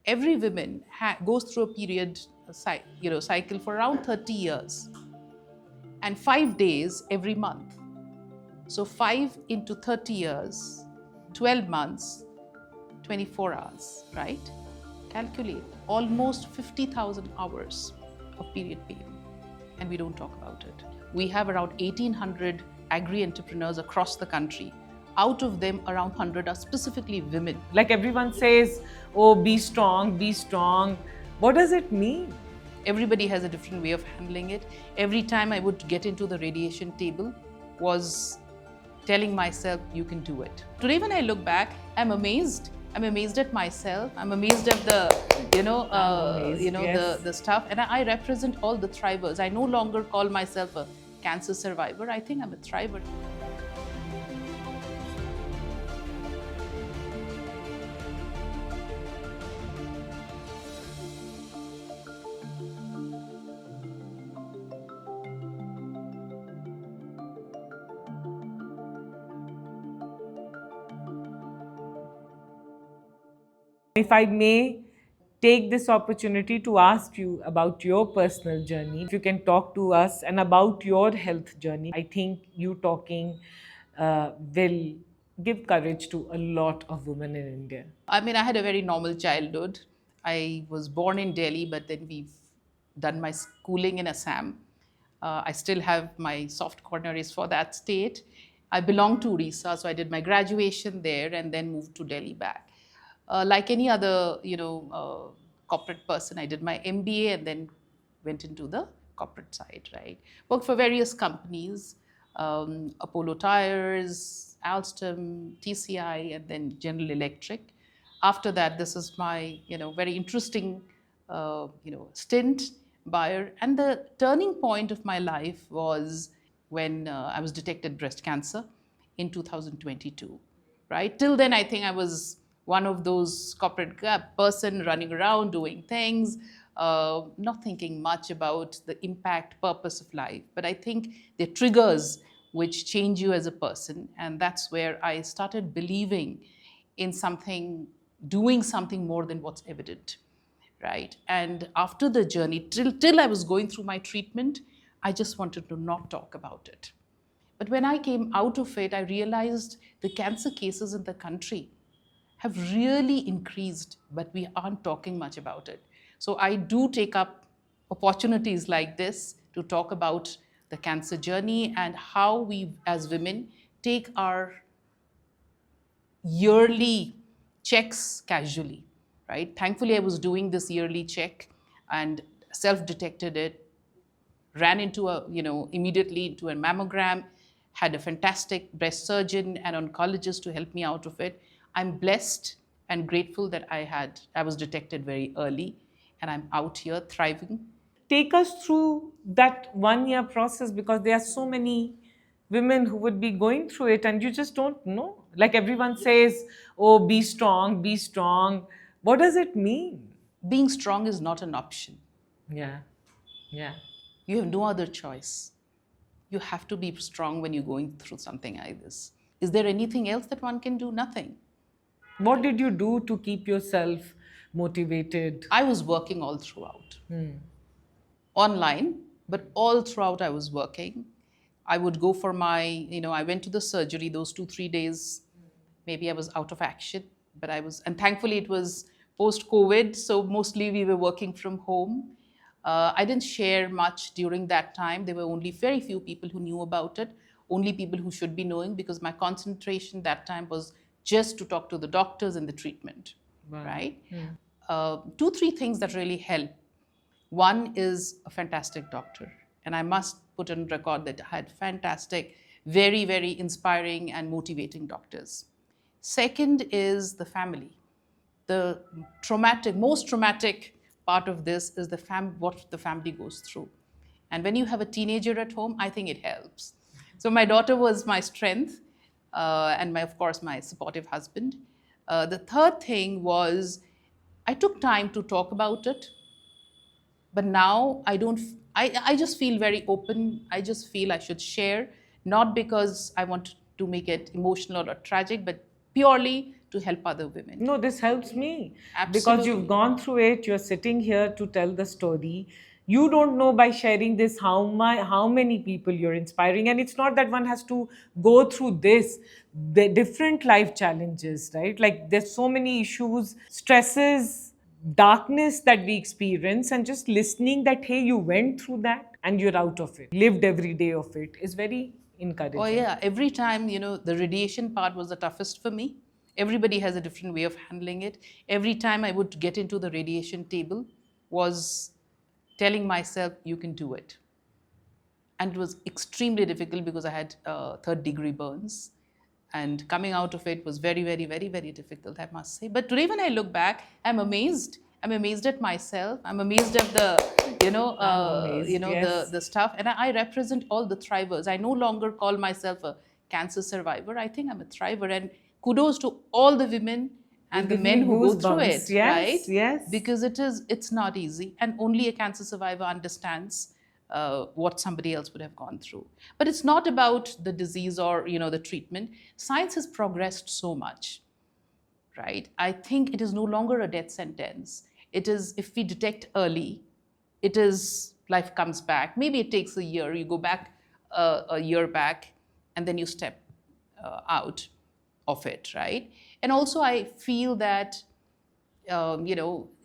every woman goes through a period, cycle for around 30 years and 5 days every month. So 5 into 30 years, 12 months, 24 hours, right? Calculate almost 50,000 hours of period pain, and we don't talk about it. We have around 1,800 agri-entrepreneurs across the country. Out of them, around 100 are specifically women. Like everyone says, oh, be strong, be strong. What does it mean? Everybody has a different way of handling it. Every time I would get into the radiation table was telling myself, you can do it. Today, when I look back, I'm amazed. I'm amazed at myself. I'm amazed at the, Yes. the stuff. And I represent all the thrivers. I no longer call myself a cancer survivor. I think I'm a thriver. If I may take this opportunity to ask you about your personal journey, if you can talk to us and about your health journey, I think you talking will give courage to a lot of women in India. I mean, I had a very normal childhood. I was born in Delhi, but then we've done my schooling in Assam. I still have my soft corner is for that state. I belong to Orissa, so I did my graduation there and then moved to Delhi back. Like any other, corporate person, I did my MBA and then went into the corporate side, right? Worked for various companies, Apollo Tires, Alstom, TCI, and then General Electric. After that, this is my, very interesting, stint buyer. And the turning point of my life was when I was detected breast cancer in 2022, right? Till then, I think I was one of those corporate person running around doing things, not thinking much about the impact, purpose of life. But I think they're triggers which change you as a person. And that's where I started believing in something, doing something more than what's evident, right? And after the journey, till I was going through my treatment, I just wanted to not talk about it. But when I came out of it, I realized the cancer cases in the country have really increased, but we aren't talking much about it. So I do take up opportunities like this to talk about the cancer journey and how we as women take our yearly checks casually, right? Thankfully, I was doing this yearly check and self-detected it, ran into immediately into a mammogram, had a fantastic breast surgeon and oncologist to help me out of it. I'm blessed and grateful that I was detected very early and I'm out here thriving. Take us through that 1 year process, because there are so many women who would be going through it and you just don't know. Like everyone says, oh, be strong, be strong. What does it mean? Being strong is not an option. Yeah, yeah. You have no other choice. You have to be strong when you're going through something like this. Is there anything else that one can do? Nothing. What did you do to keep yourself motivated? I was working all throughout. Online, but all throughout I was working. I would go for my, I went to the surgery those 2-3 days. Maybe I was out of action, but and thankfully it was post-COVID, so mostly we were working from home. I didn't share much during that time. There were only very few people who knew about it, only people who should be knowing, because my concentration that time was just to talk to the doctors and the treatment, right? 2-3 things that really helped. One is a fantastic doctor, and I must put on record that I had fantastic, very, very inspiring and motivating doctors. Second is the family. The most traumatic part of this is what the family goes through. And when you have a teenager at home, I think it helps. So my daughter was my strength, and of course, my supportive husband. The third thing was I took time to talk about it, but now I just feel very open. I just feel I should share, not because I want to make it emotional or tragic, but purely to help other women. No, this helps me because you've Absolutely. gone through it. You're sitting here to tell the story. You don't know by sharing this how many people you're inspiring, and it's not that one has to go through this. The different life challenges, right? Like there's so many issues, stresses, darkness that we experience, and just listening that hey, you went through that and you're out of it, lived every day of it is very Oh, encouraging. yeah. Every time, the radiation part was the toughest for me. Everybody has a different way of handling it. Every time I would get into the radiation table was telling myself, you can do it. And it was extremely difficult because I had third degree burns. And coming out of it was very, very, very, very difficult, I must say. But today, when I look back, I'm amazed. I'm amazed at myself. I'm amazed at I'm amazed. Yes. the stuff. And I represent all the thrivers. I no longer call myself a cancer survivor. I think I'm a thriver. And kudos to all the women You and the give men me who go through goosebumps. it, Yes, right? yes. Because it's not easy, and only a cancer survivor understands what somebody else would have gone through. But it's not about the disease or the treatment. Science has progressed so much, right? I think it is no longer a death sentence. It is, if we detect early, it is life comes back. Maybe it takes a year. You go back a year back, and then you step out of it, right? And also, I feel that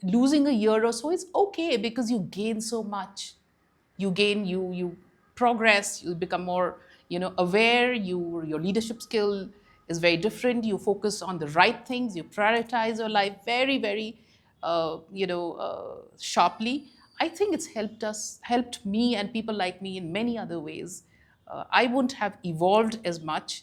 losing a year or so is okay because you gain so much. You progress, you become more aware. Your leadership skill is very different. You focus on the right things. You prioritize your life very, very sharply. I think it's helped me and people like me in many other ways. I wouldn't have evolved as much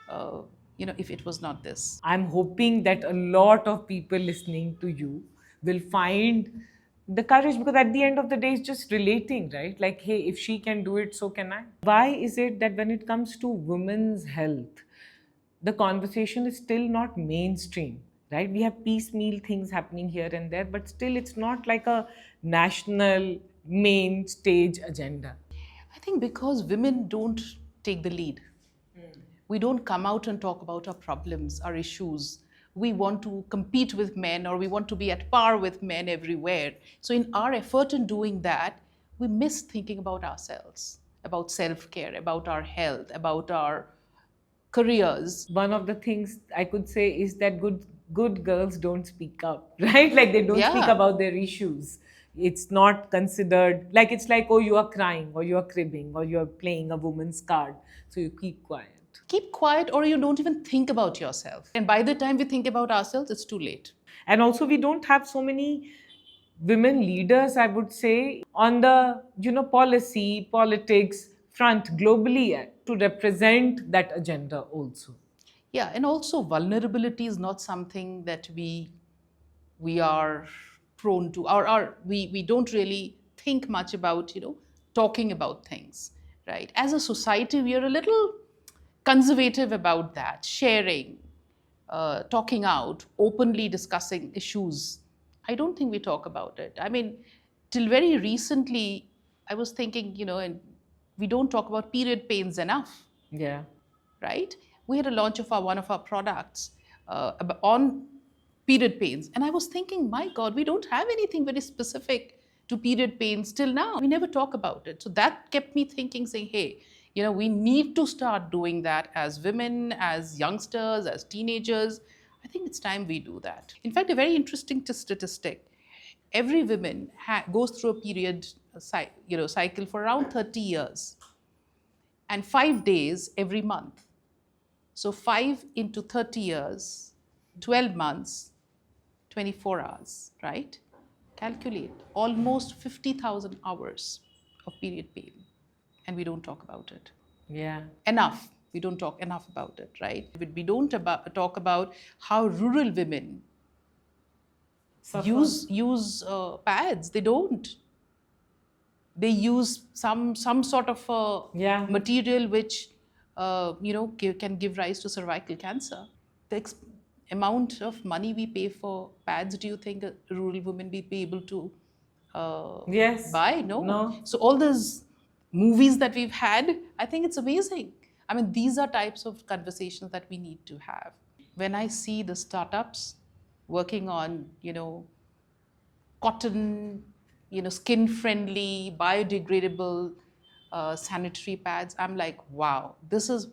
uh, if it was not this. I'm hoping that a lot of people listening to you will find the courage because at the end of the day, it's just relating, right? Like, hey, if she can do it, so can I. Why is it that when it comes to women's health, the conversation is still not mainstream, right? We have piecemeal things happening here and there, but still it's not like a national main stage agenda. I think because women don't take the lead. We don't come out and talk about our problems, our issues. We want to compete with men, or we want to be at par with men everywhere. So, in our effort in doing that, we miss thinking about ourselves, about self care, about our health, about our careers. One of the things I could say is that good girls don't speak up, right? Like they don't speak Yeah. about their issues. It's not considered like it's like, oh, you are crying or you are cribbing or you're playing a woman's card. So you keep quiet. Keep quiet, or you don't even think about yourself. And by the time we think about ourselves, it's too late. And also we don't have so many women leaders, I would say, on the policy, politics front globally to represent that agenda also. Yeah, and also vulnerability is not something that we are prone to, or we don't really think much about talking about things, right? As a society, we are a little conservative about that, sharing, talking out, openly discussing issues. I don't think we talk about it. I mean, till very recently, I was thinking, and we don't talk about period pains enough, Yeah. right? We had a launch of one of our products on period pains, and I was thinking, my God, we don't have anything very specific to period pains till now. We never talk about it, so that kept me thinking, saying, hey, we need to start doing that as women, as youngsters, as teenagers. I think it's time we do that. In fact, a very interesting statistic: every woman goes through a period cycle for around 30 years and 5 days every month. So 5 into 30 years, 12 months, 24 hours, right? Calculate almost 50,000 hours of period pain. And we don't talk about it Yeah. enough. We don't talk enough about it, right? We don't talk about how rural women Suffer. use pads. They don't. They use some sort of Yeah. material which can give rise to cervical cancer. The amount of money we pay for pads, do you think a rural woman will be able to uh, Yes. buy? No. No. So all those movies that we've had, I think it's amazing. I mean, these are types of conversations that we need to have. when I see the startups working on, cotton, skin friendly, biodegradable sanitary pads, I'm like, wow, this is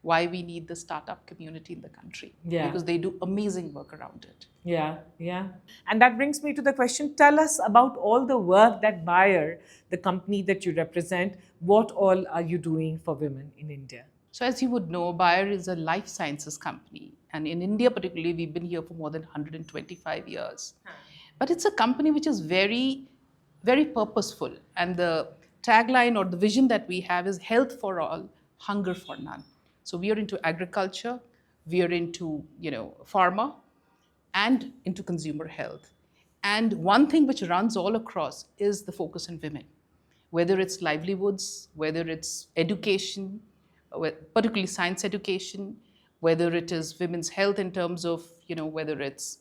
why we need the startup community in the country, Yeah. because they do amazing work around it. Yeah, yeah. And that brings me to the question, tell us about all the work that Bayer, the company that you represent, what all are you doing for women in India? So, as you would know, Bayer is a life sciences company. And in India, particularly, we've been here for more than 125 years. But it's a company which is very, very purposeful. And the tagline or the vision that we have is health for all, hunger for none. So, we are into agriculture, we are into, pharma, and into consumer health. And one thing which runs all across is the focus on women, whether it's livelihoods, whether it's education, particularly science education, whether it is women's health in terms of, whether it's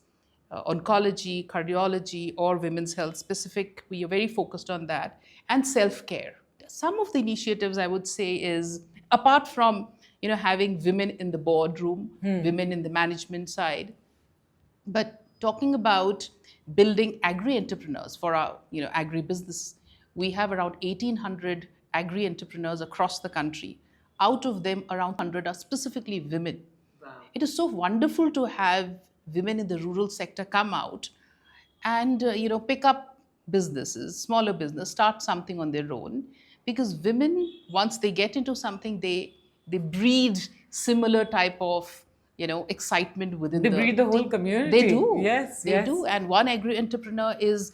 oncology, cardiology, or women's health specific. We are very focused on that, and self-care. Some of the initiatives I would say is, apart from having women in the boardroom, women in the management side, but talking about building agri entrepreneurs for our agri business, we have around 1,800 agri entrepreneurs across the country. Out of them, around 100 are specifically women. Wow. It is so wonderful to have women in the rural sector come out and pick up businesses, smaller business, start something on their own, because women, once they get into something, they breed similar type of excitement within They the breed the whole team. They community. do. Yes, They yes. do. And one agri entrepreneur is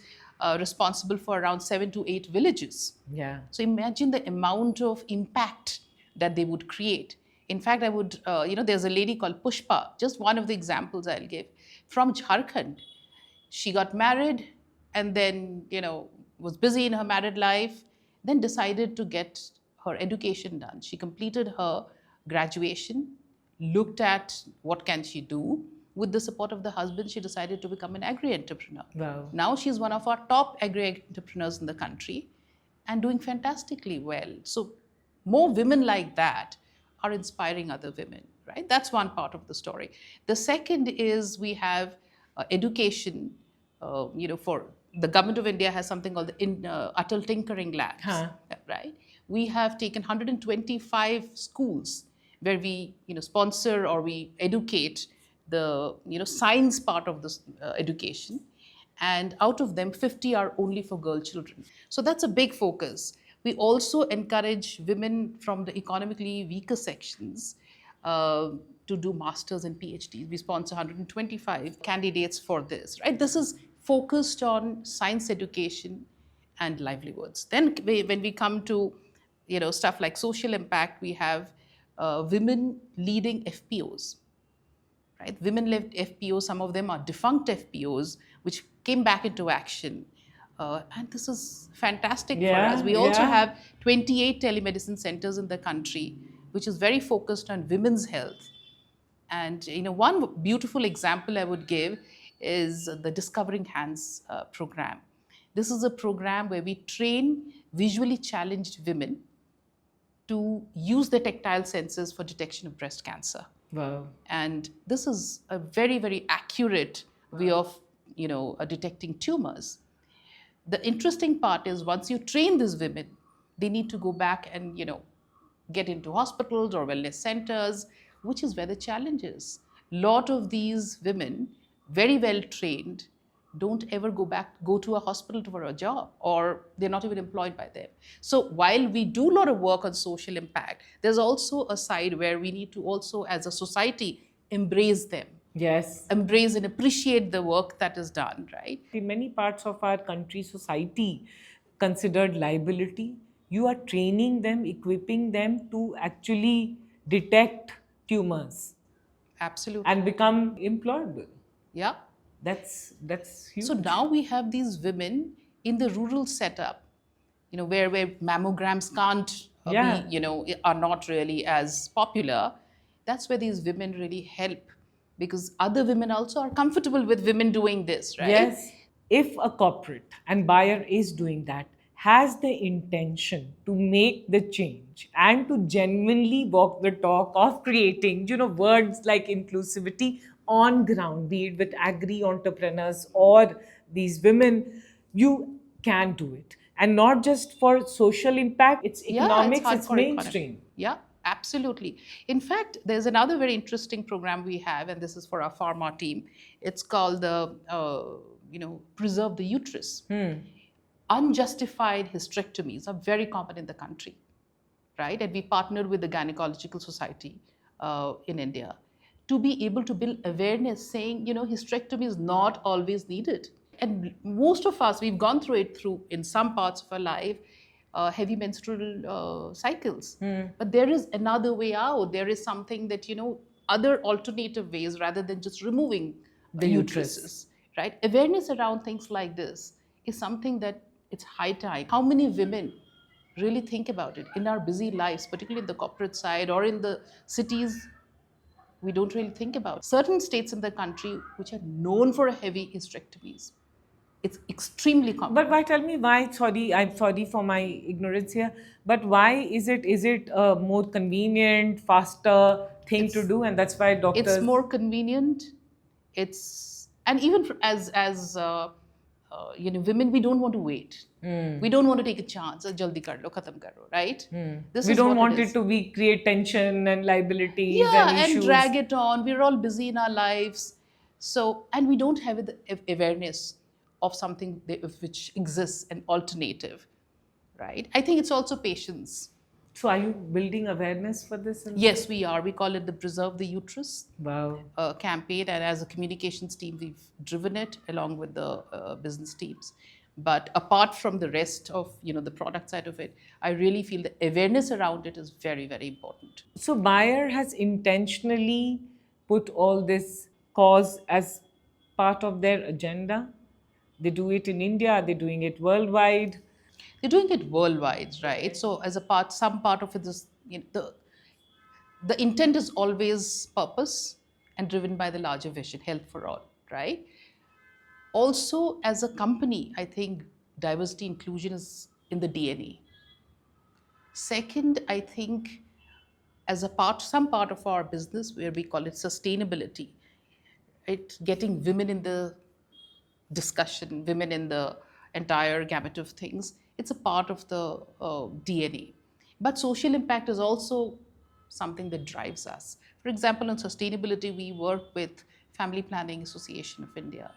responsible for around 7 to 8 villages. Yeah. So imagine the amount of impact that they would create. In fact, I would, there's a lady called Pushpa, just one of the examples I'll give, from Jharkhand. She got married and then, was busy in her married life, then decided to get her education done. She completed her graduation, looked at what can she do. With the support of the husband, she decided to become an agri-entrepreneur. Wow. Now she's one of our top agri-entrepreneurs in the country and doing fantastically well. So more women like that are inspiring other women, right? That's one part of the story. The second is we have education. For the government of India has something called the Atal Tinkering Labs, right? We have taken 125 schools where we, sponsor or we educate the, science part of this education, and out of them 50 are only for girl children. So that's a big focus. We also encourage women from the economically weaker sections to do masters and PhDs. We sponsor 125 candidates for this, right? This is focused on science education and livelihoods. Then when we come to stuff like social impact, we have women leading FPOs, right? Women-led FPOs, some of them are defunct FPOs, which came back into action. And this is fantastic for us. We also have 28 telemedicine centers in the country, which is very focused on women's health. And one beautiful example I would give is the Discovering Hands program. This is a program where we train visually challenged women to use the tactile senses for detection of breast cancer. Wow. And this is a very, very accurate way of, detecting tumors. The interesting part is once you train these women, they need to go back and, get into hospitals or wellness centers, which is where the challenge is. A lot of these women, very well trained, don't ever go to a hospital for a job, or they're not even employed by them. So while we do a lot of work on social impact, there's also a side where we need to also, as a society, embrace them. Yes. Embrace and appreciate the work that is done, right? In many parts of our country, society considered liability. You are training them, equipping them to actually detect tumors. Absolutely. And become employable. Yeah. That's huge. So now we have these women in the rural setup, where mammograms can't be, are not really as popular. That's where these women really help, because other women also are comfortable with women doing this, right? Yes. If a corporate, and Bayer is doing that, has the intention to make the change and to genuinely walk the talk of creating, words like inclusivity on ground, be it with agri entrepreneurs or these women, you can do it. And not just for social impact, it's Yeah, it's economics, it's hardcore economy. mainstream. Yeah, absolutely. In fact, there's another very interesting program we have, and this is for our pharma team. It's called the, Preserve the Uterus. Unjustified hysterectomies are very common in the country, right? And we partnered with the Gynecological Society in India to be able to build awareness saying, hysterectomy is not always needed. And most of us, we've gone through it through, in some parts of our life, heavy menstrual cycles. But there is another way out. There is something that, other alternative ways rather than just removing The uterus. uteruses, right? Awareness around things like this is something that it's high time. How many women really think about it in our busy lives, particularly in the corporate side or in the cities? We don't really think about certain states in the country which are known for heavy hysterectomies. It's extremely But common. why, tell me why, sorry, I'm sorry for my ignorance here, but why is it a more convenient, faster thing to It's do, and that's why it's doctors. more convenient. It's and even as women, we don't want to wait. We don't want to take a chance. Jaldi kar lo, khatam karo, right? This We is don't what it want it is. to be create tension and liabilities and Yeah, and issues. drag it on. We're all busy in our lives. So, and we don't have the awareness of something which exists, an alternative, right? I think it's also patience. So are you building awareness for this in Yes, school? we are. We call it the Preserve the Uterus Wow. campaign. And as a communications team, we've driven it along with the business teams. But apart from the rest of, the product side of it, I really feel the awareness around it is very, very important. So Bayer has intentionally put all this cause as part of their agenda. They do it in India, are they doing it worldwide? They're doing it worldwide, right? So as a part, some part of it is, the intent is always purpose and driven by the larger vision, health for all, right? Also, as a company, I think diversity inclusion is in the DNA. Second, I think as a part, some part of our business where we call it sustainability, it getting women in the discussion, women in the entire gamut of things. It's a part of the DNA. But social impact is also something that drives us. For example, on sustainability, we work with Family Planning Association of India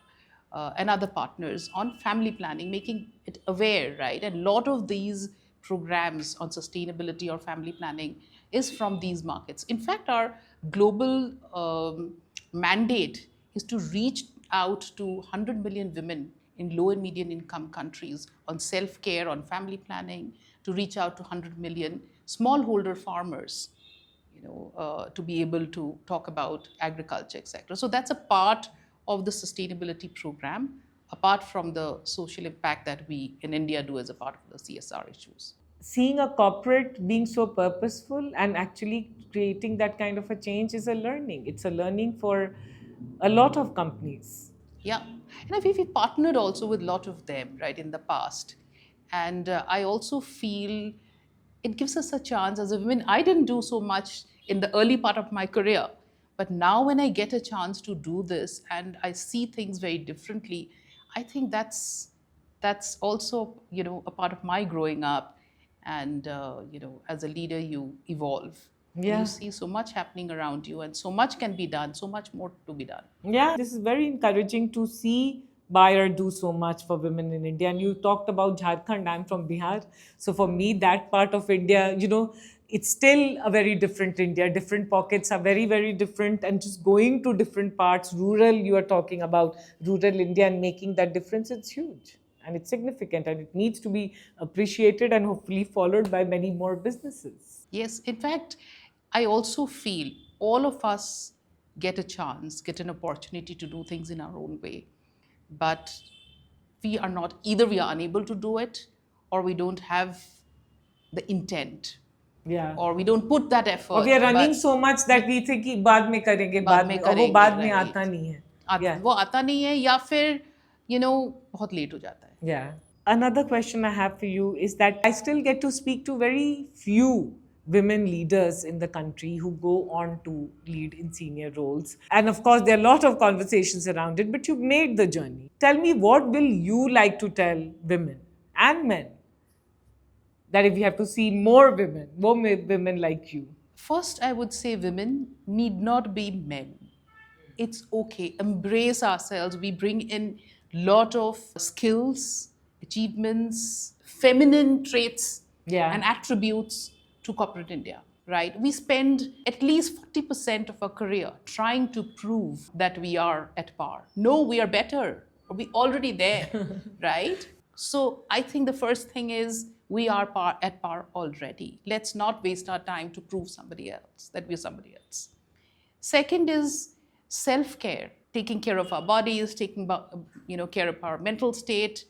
and other partners on family planning, making it aware, right? And a lot of these programs on sustainability or family planning is from these markets. In fact, our global mandate is to reach out to 100 million women in low and medium income countries on self care, on family planning, to reach out to 100 million smallholder farmers, to be able to talk about agriculture, etc. So that's a part of the sustainability program, apart from the social impact that we in India do as a part of the CSR issues. Seeing a corporate being so purposeful and actually creating that kind of a change is a learning. It's a learning for a lot of companies. Yeah, and we partnered also with a lot of them, right, in the past. And I also feel it gives us a chance as a woman. I didn't do so much in the early part of my career, but now when I get a chance to do this and I see things very differently, I think that's also, a part of my growing up. And as a leader, you evolve and you Yeah. see so much happening around you, and so much can be done, so much more to be done. Yeah, this is very encouraging to see Bayer do so much for women in India. And you talked about Jharkhand. I'm from Bihar. So for me, that part of India, it's still a very different India. Different pockets are very, very different. And just going to different parts, rural, you are talking about rural India and making that difference, it's huge. And it's significant and it needs to be appreciated and hopefully followed by many more businesses. Yes, in fact, I also feel all of us get a chance, get an opportunity to do things in our own way. But we are not, either we are unable to do it, or we don't have the intent, Yeah. or we don't put that और we effort. Are running But so much that we think कि बाद में करेंगे बाद बाद में में और वो करेंगे, बाद में आता राइट? नहीं है. या वो आता नहीं है, या फिर बहुत लेट हो जाता है. या Another question I have for you is that I still get to speak to very few women leaders in the country who go on to lead in senior roles. And of course, there are a lot of conversations around it, but you've made the journey. Tell me, what will you like to tell women and men that if you have to see more women like you? First, I would say women need not be men. It's okay. Embrace ourselves. We bring in lot of skills, achievements, feminine traits, Yeah. and attributes to corporate India. Right? We spend at least 40% of our career trying to prove that we are at par. No, we are better. We already there, right? So I think the first thing is we are at par already. Let's not waste our time to prove somebody else that we're somebody else. Second is self-care, taking care of our bodies, taking care of our mental state.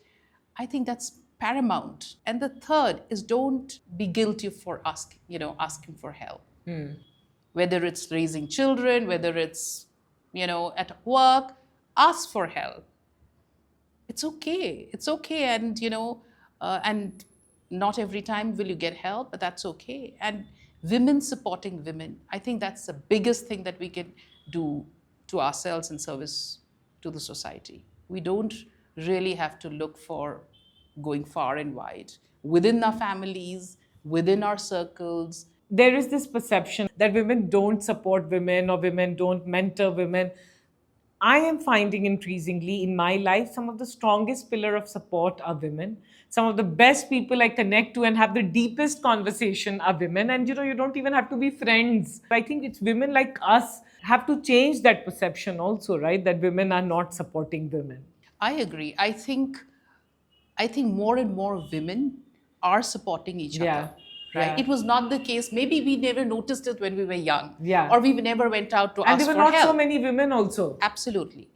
I think that's paramount. And the third is don't be guilty for asking for help. Whether it's raising children, whether it's at work, ask for help. It's okay, and not every time will you get help, but that's okay. And women supporting women, I think that's the biggest thing that we can do to ourselves in service to the society. We don't really have to look for going far and wide within our families, within our circles. There is this perception that women don't support women or women don't mentor women. I am finding increasingly in my life some of the strongest pillar of support are women. Some of the best people I connect to and have the deepest conversation are women. And you don't even have to be friends. I think it's women like us have to change that perception also, right? That women are not supporting women. I agree. I think more and more women are supporting each other, Yeah. right? Yeah. It was not the case. Maybe we never noticed it when we were young, Yeah. or we never went out to And there ask were for not so help. many women also. Absolutely.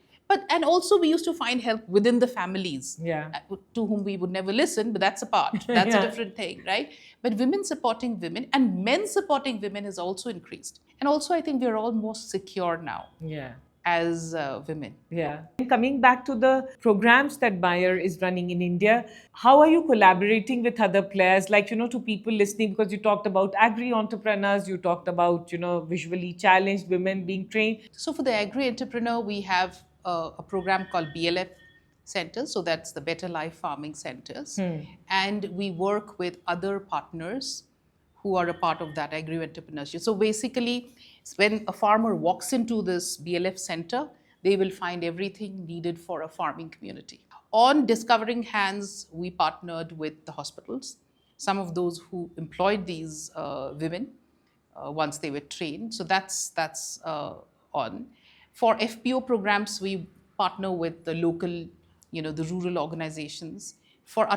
And also we used to find help within the families, Yeah. to whom we would never listen, but that's a part. That's a Yeah. different thing, right? But women supporting women and men supporting women has also increased. And also, I think we're all more secure now Yeah. as women. Yeah. And coming back to the programs that Bayer is running in India, how are you collaborating with other players? Like, to people listening, because you talked about agri entrepreneurs, you talked about, visually challenged women being trained. So for the agri entrepreneur, we have a program called BLF centers. So that's the Better Life Farming Centers. And we work with other partners who are a part of that agri entrepreneurship. So basically, when a farmer walks into this BLF center, they will find everything needed for a farming community. On Discovering Hands, we partnered with the hospitals, some of those who employed these women once they were trained. So that's on. For FPO programs, we partner with the local, the rural organizations. For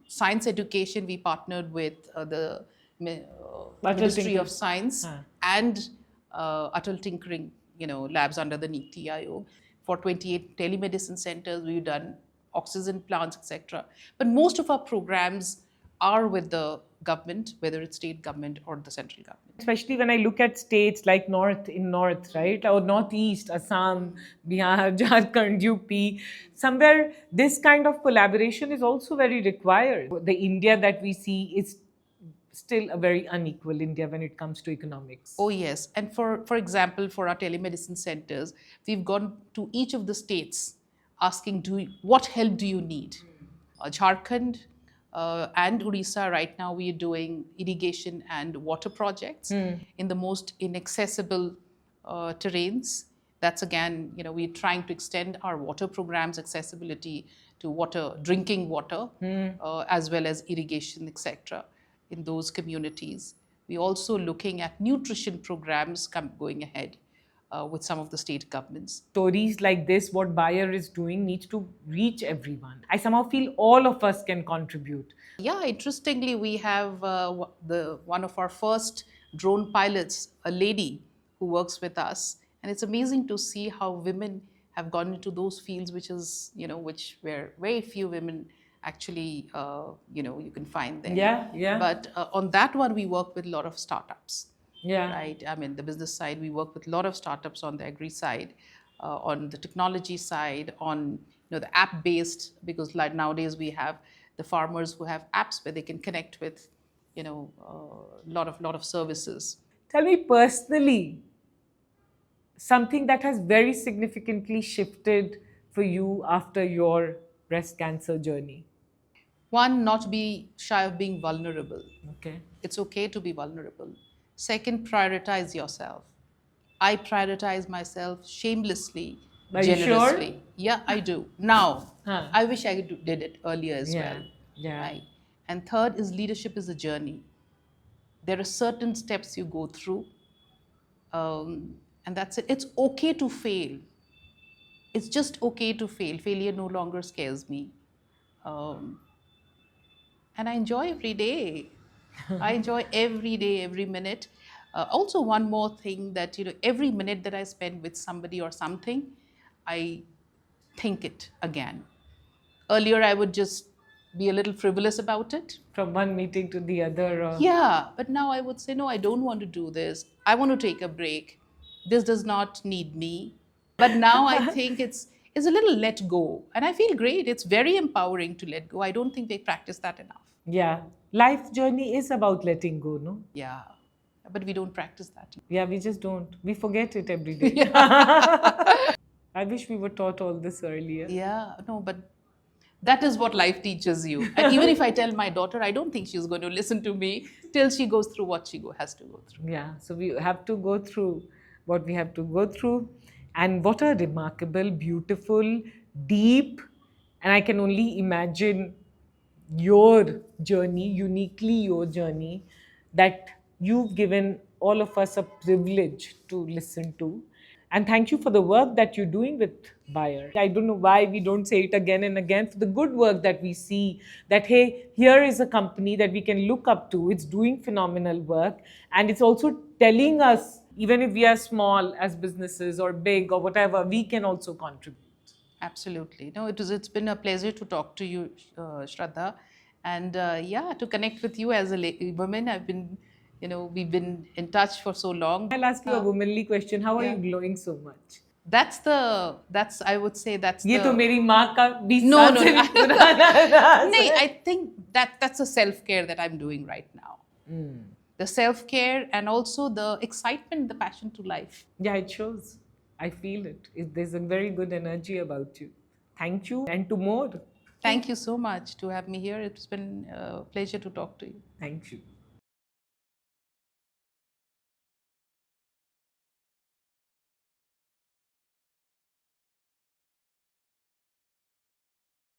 science education, we partnered with the Atal Ministry Tinker. of Science and Atal Tinkering, labs under the NITI Aayog. For 28 telemedicine centers, we've done oxygen plants, etc. But most of our programs are with the government, whether it's state government or the central government. Especially when I look at states like North, right? Or Northeast, Assam, Bihar, Jharkhand, UP, somewhere this kind of collaboration is also very required. The India that we see is still a very unequal India when it comes to economics. Oh, yes. And for example, for our telemedicine centers, we've gone to each of the states asking, what help do you need? Jharkhand and Odisha, right now, we are doing irrigation and water projects in the most inaccessible terrains. That's again, we're trying to extend our water programs accessibility to water, drinking water, as well as irrigation, etc. in those communities. We're also looking at nutrition programs going ahead with some of the state governments. Stories like this, what Bayer is doing, needs to reach everyone. I somehow feel all of us can contribute. Yeah, interestingly, we have one of our first drone pilots, a lady who works with us, and it's amazing to see how women have gone into those fields, which where very few women actually, you can find them. Yeah, yeah. But on that one, we work with a lot of startups. Yeah. Right. I mean, the business side, we work with a lot of startups on the agri side, on the technology side, on the app based, because like nowadays we have the farmers who have apps where they can connect with lot of services. Tell me personally, something that has very significantly shifted for you after your breast cancer journey. One, not be shy of being vulnerable. Okay. It's okay to be vulnerable. Second, prioritize yourself. I prioritize myself shamelessly, Are you sure? generously. Yeah, I do. Now, Huh. I wish I did it earlier as Yeah. well. Yeah. Right. And third is leadership is a journey. There are certain steps you go through, and that's it. It's okay to fail. It's just okay to fail. Failure no longer scares me. Um, and I enjoy every day. I enjoy every day, every minute. Also, one more thing that every minute that I spend with somebody or something, I think it again. Earlier, I would just be a little frivolous about it. From one meeting to the other. Yeah, but now I would say, no, I don't want to do this. I want to take a break. This does not need me. But now I think it's a little let go, and I feel great. It's very empowering to let go. I don't think they practice that enough. Yeah. Life journey is about letting go, no? Yeah, but we don't practice that. Yeah, we just don't. We forget it every day. I wish we were taught all this earlier. Yeah, no, but that is what life teaches you. And even if I tell my daughter, I don't think she's going to listen to me till she goes through what has to go through. Yeah, so we have to go through what we have to go through. And what a remarkable, beautiful, deep, and I can only imagine your journey, uniquely your journey, that you've given all of us a privilege to listen to. And thank you for the work that you're doing with Buyer. I don't know why we don't say it again and again, for the good work that we see, that hey, here is a company that we can look up to. It's doing phenomenal work. And it's also telling us, even if we are small as businesses or big or whatever, we can also contribute. Absolutely. No, it's been a pleasure to talk to you, Shraddha, and yeah, to connect with you as a woman. We've been in touch for so long. I'll ask you a womanly question. How are Yeah. you glowing so much? That's I would say that's ये तो the मेरी माँ का 20 no साल no से no. भी पुराना राज No, है. I think that's a self care that I'm doing right now. The self care and also the excitement, the passion to life. Yeah, it shows. I feel it. There's a very good energy about you. Thank you, and to more. Thank you so much to have me here. It's been a pleasure to talk to you. Thank you.